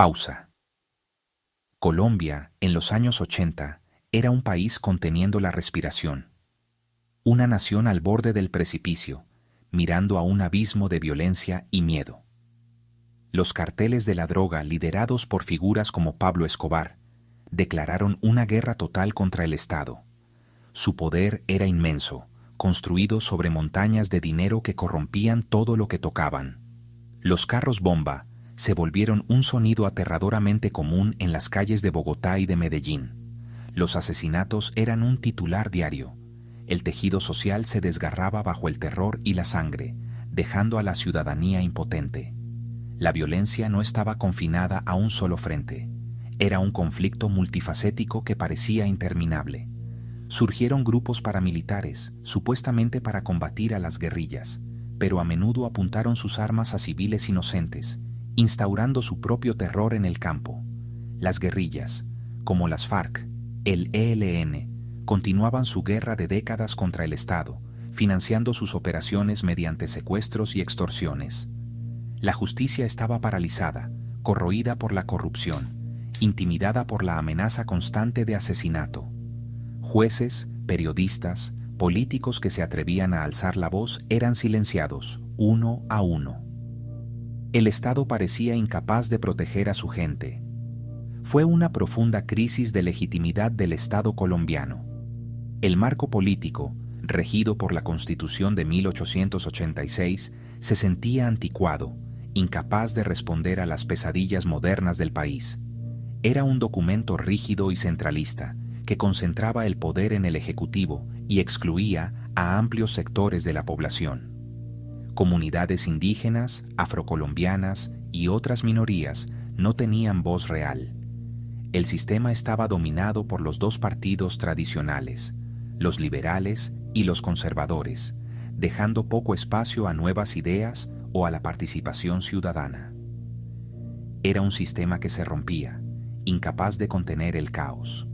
Pausa. Colombia, en los años 80, era un país conteniendo la respiración. Una nación al borde del precipicio, mirando a un abismo de violencia y miedo. Los carteles de la droga, liderados por figuras como Pablo Escobar, declararon una guerra total contra el Estado. Su poder era inmenso, construido sobre montañas de dinero que corrompían todo lo que tocaban. Los carros bomba se volvieron un sonido aterradoramente común en las calles de Bogotá y de Medellín. Los asesinatos eran un titular diario. El tejido social se desgarraba bajo el terror y la sangre, dejando a la ciudadanía impotente. La violencia no estaba confinada a un solo frente. Era un conflicto multifacético que parecía interminable. Surgieron grupos paramilitares, supuestamente para combatir a las guerrillas, pero a menudo apuntaron sus armas a civiles inocentes, instaurando su propio terror en el campo. Las guerrillas, como las FARC, el ELN, continuaban su guerra de décadas contra el Estado, financiando sus operaciones mediante secuestros y extorsiones. La justicia estaba paralizada, corroída por la corrupción, intimidada por la amenaza constante de asesinato. Jueces, periodistas, políticos que se atrevían a alzar la voz eran silenciados, uno a uno. El Estado parecía incapaz de proteger a su gente. Fue una profunda crisis de legitimidad del Estado colombiano. El marco político, regido por la Constitución de 1886, se sentía anticuado, incapaz de responder a las pesadillas modernas del país. Era un documento rígido y centralista, que concentraba el poder en el Ejecutivo y excluía a amplios sectores de la población. Comunidades indígenas, afrocolombianas y otras minorías no tenían voz real. El sistema estaba dominado por los dos partidos tradicionales, los liberales y los conservadores, dejando poco espacio a nuevas ideas o a la participación ciudadana. Era un sistema que se rompía, incapaz de contener el caos.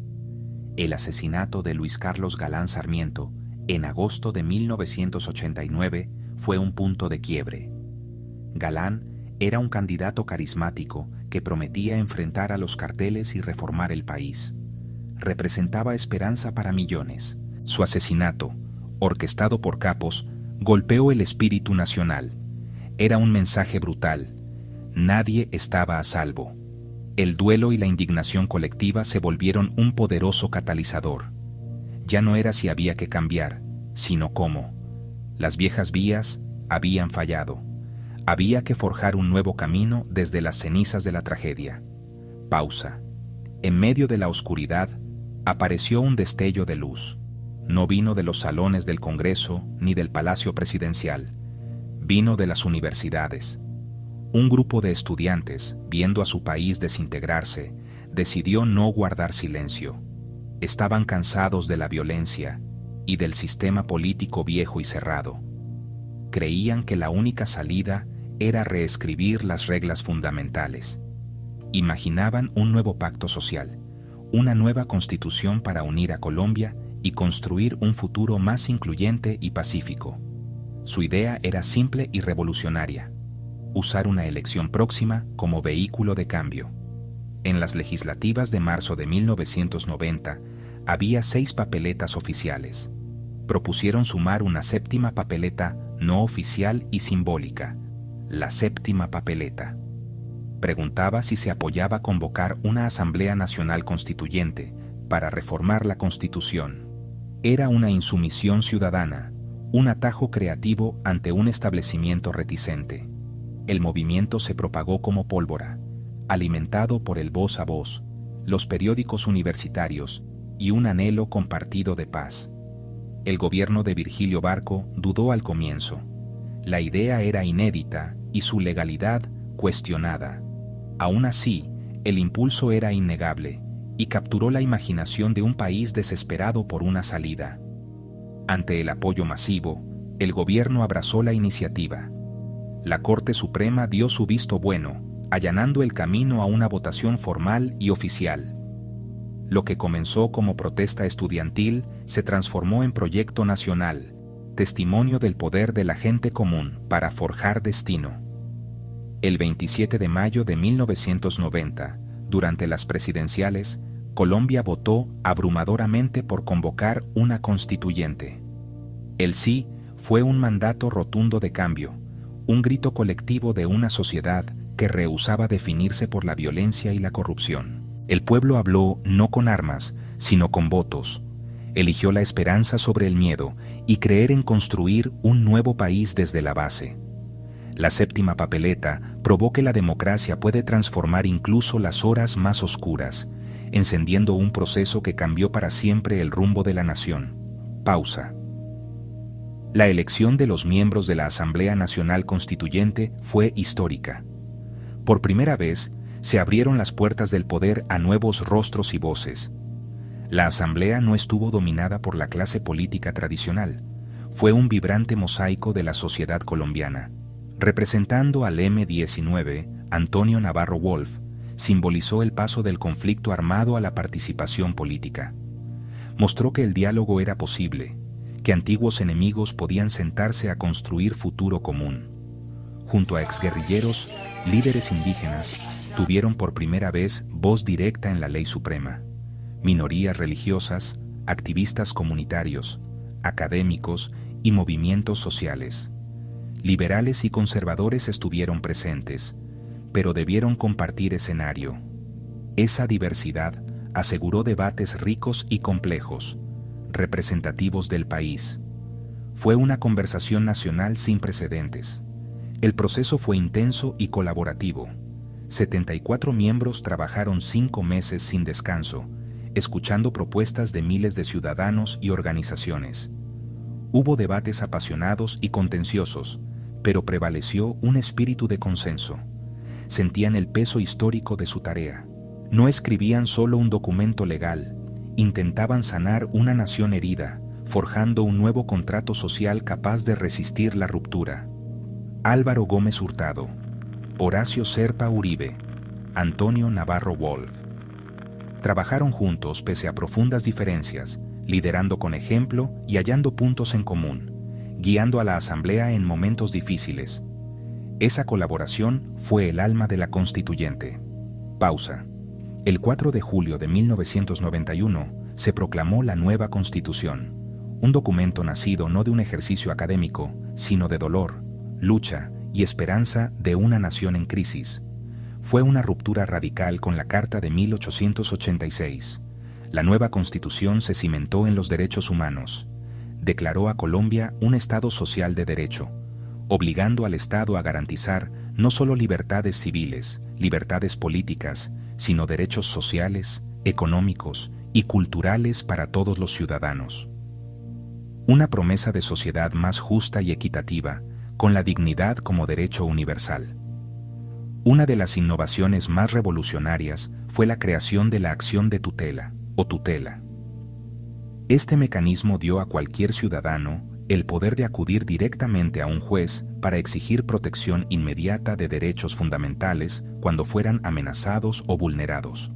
El asesinato de Luis Carlos Galán Sarmiento, en agosto de 1989, fue un punto de quiebre. Galán era un candidato carismático que prometía enfrentar a los carteles y reformar el país. Representaba esperanza para millones. Su asesinato, orquestado por capos, golpeó el espíritu nacional. Era un mensaje brutal. Nadie estaba a salvo. El duelo y la indignación colectiva se volvieron un poderoso catalizador. Ya no era si había que cambiar, sino cómo. Las viejas vías habían fallado. Había que forjar un nuevo camino desde las cenizas de la tragedia. Pausa. En medio de la oscuridad, apareció un destello de luz. No vino de los salones del Congreso ni del Palacio Presidencial. Vino de las universidades. Un grupo de estudiantes, viendo a su país desintegrarse, decidió no guardar silencio. Estaban cansados de la violencia y del sistema político viejo y cerrado. Creían que la única salida era reescribir las reglas fundamentales. Imaginaban un nuevo pacto social, una nueva constitución para unir a Colombia y construir un futuro más incluyente y pacífico. Su idea era simple y revolucionaria: usar una elección próxima como vehículo de cambio. En las legislativas de marzo de 1990 había 6 papeletas oficiales. Propusieron sumar una 7ª papeleta no oficial y simbólica, la 7ª papeleta. Preguntaba si se apoyaba convocar una Asamblea Nacional Constituyente para reformar la Constitución. Era una insumisión ciudadana, un atajo creativo ante un establecimiento reticente. El movimiento se propagó como pólvora, alimentado por el voz a voz, los periódicos universitarios y un anhelo compartido de paz. El gobierno de Virgilio Barco dudó al comienzo. La idea era inédita y su legalidad cuestionada. Aún así, el impulso era innegable y capturó la imaginación de un país desesperado por una salida. Ante el apoyo masivo, el gobierno abrazó la iniciativa. La Corte Suprema dio su visto bueno, allanando el camino a una votación formal y oficial. Lo que comenzó como protesta estudiantil se transformó en proyecto nacional, testimonio del poder de la gente común para forjar destino. El 27 de mayo de 1990, durante las presidenciales, Colombia votó abrumadoramente por convocar una constituyente. El sí fue un mandato rotundo de cambio, un grito colectivo de una sociedad que rehusaba definirse por la violencia y la corrupción. El pueblo habló no con armas, sino con votos. Eligió la esperanza sobre el miedo y creer en construir un nuevo país desde la base. La séptima papeleta probó que la democracia puede transformar incluso las horas más oscuras, encendiendo un proceso que cambió para siempre el rumbo de la nación. Pausa. La elección de los miembros de la Asamblea Nacional Constituyente fue histórica. Por primera vez, se abrieron las puertas del poder a nuevos rostros y voces. La Asamblea no estuvo dominada por la clase política tradicional, fue un vibrante mosaico de la sociedad colombiana. Representando al M-19, Antonio Navarro Wolf, simbolizó el paso del conflicto armado a la participación política. Mostró que el diálogo era posible, que antiguos enemigos podían sentarse a construir futuro común. Junto a exguerrilleros, líderes indígenas, tuvieron por primera vez voz directa en la ley suprema. Minorías religiosas, activistas comunitarios, académicos y movimientos sociales. Liberales y conservadores estuvieron presentes, pero debieron compartir escenario. Esa diversidad aseguró debates ricos y complejos, representativos del país. Fue una conversación nacional sin precedentes. El proceso fue intenso y colaborativo. 74 miembros trabajaron 5 meses sin descanso, escuchando propuestas de miles de ciudadanos y organizaciones. Hubo debates apasionados y contenciosos, pero prevaleció un espíritu de consenso. Sentían el peso histórico de su tarea. No escribían solo un documento legal, intentaban sanar una nación herida, forjando un nuevo contrato social capaz de resistir la ruptura. Álvaro Gómez Hurtado, Horacio Serpa Uribe, Antonio Navarro Wolf. Trabajaron juntos pese a profundas diferencias, liderando con ejemplo y hallando puntos en común, guiando a la Asamblea en momentos difíciles. Esa colaboración fue el alma de la Constituyente. Pausa. El 4 de julio de 1991 se proclamó la nueva Constitución, un documento nacido no de un ejercicio académico, sino de dolor, lucha y esperanza de una nación en crisis. Fue una ruptura radical con la Carta de 1886. La nueva Constitución se cimentó en los derechos humanos. Declaró a Colombia un Estado social de derecho, obligando al Estado a garantizar no solo libertades civiles, libertades políticas, sino derechos sociales, económicos y culturales para todos los ciudadanos. Una promesa de sociedad más justa y equitativa, con la dignidad como derecho universal. Una de las innovaciones más revolucionarias fue la creación de la acción de tutela, o tutela. Este mecanismo dio a cualquier ciudadano el poder de acudir directamente a un juez para exigir protección inmediata de derechos fundamentales cuando fueran amenazados o vulnerados.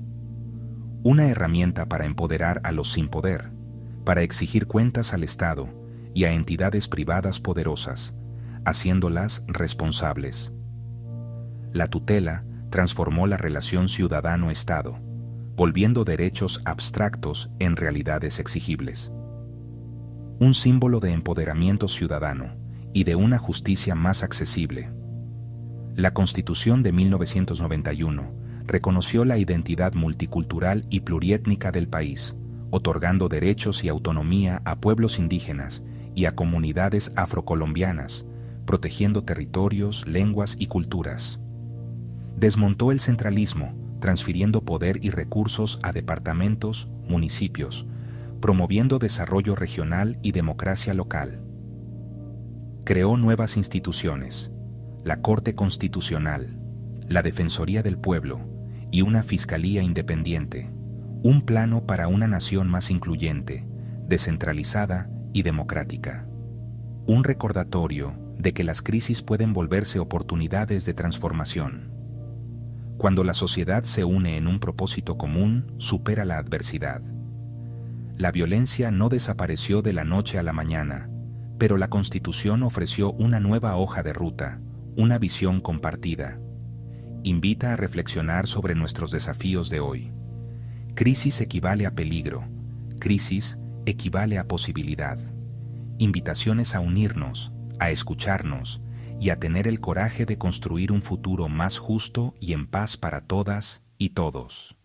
Una herramienta para empoderar a los sin poder, para exigir cuentas al Estado y a entidades privadas poderosas, haciéndolas responsables. La tutela transformó la relación ciudadano-Estado, volviendo derechos abstractos en realidades exigibles. Un símbolo de empoderamiento ciudadano y de una justicia más accesible. La Constitución de 1991 reconoció la identidad multicultural y pluriétnica del país, otorgando derechos y autonomía a pueblos indígenas y a comunidades afrocolombianas, protegiendo territorios, lenguas y culturas. Desmontó el centralismo, transfiriendo poder y recursos a departamentos, municipios, promoviendo desarrollo regional y democracia local. Creó nuevas instituciones, la Corte Constitucional, la Defensoría del Pueblo y una Fiscalía independiente, un plano para una nación más incluyente, descentralizada y democrática. Un recordatorio de que las crisis pueden volverse oportunidades de transformación. Cuando la sociedad se une en un propósito común, supera la adversidad. La violencia no desapareció de la noche a la mañana, pero la Constitución ofreció una nueva hoja de ruta, una visión compartida, invita a reflexionar sobre nuestros desafíos de hoy. Crisis equivale a peligro, crisis equivale a posibilidad. Invitaciones a unirnos, a escucharnos y a tener el coraje de construir un futuro más justo y en paz para todas y todos.